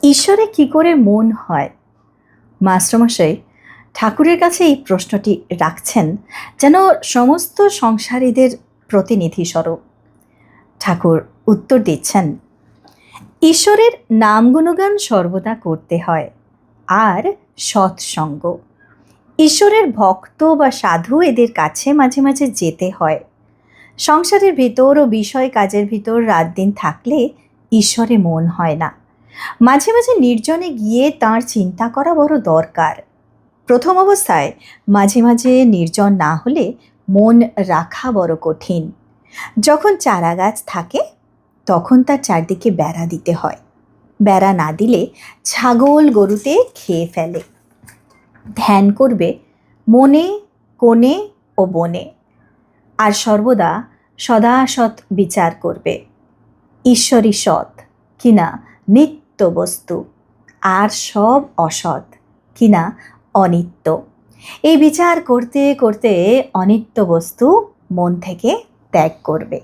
ঈশ্বরে কি করে মন হয়? মাস্টারমশাই ঠাকুরের কাছে এই প্রশ্নটি রাখছেন যেন সমস্ত সংসারীদের প্রতিনিধি স্বরূপ। ঠাকুর উত্তর দিচ্ছেন, ঈশ্বরের নাম গুণগান সর্বদা করতে হয় আর সৎসঙ্গ। ঈশ্বরের ভক্ত বা সাধু এদের কাছে মাঝে মাঝে যেতে হয়। সংসারের ভিতর ও বিষয় কাজের ভিতর রাত দিন থাকলে ঈশ্বরে মন হয় না। মাঝে মাঝে নির্জনে গিয়ে তাঁর চিন্তা করা বড় দরকার। প্রথম অবস্থায় মাঝে মাঝে নির্জন না হলে মন রাখা বড় কঠিন। যখন চারা গাছ থাকে তখন তার চারদিকে বেড়া দিতে হয়। বেড়া না দিলে ছাগল গরুতে খেয়ে ফেলে। ধ্যান করবে মনে, কোণে ও বনে, আর সর্বদা সদা সৎ বিচার করবে। ঈশ্বরই সৎ কিনা নিত্য বস্তু, আর সব অসৎ কিনা অনিত্য। এই বিচার করতে করতে অনিত্য বস্তু মন থেকে ত্যাগ করবে।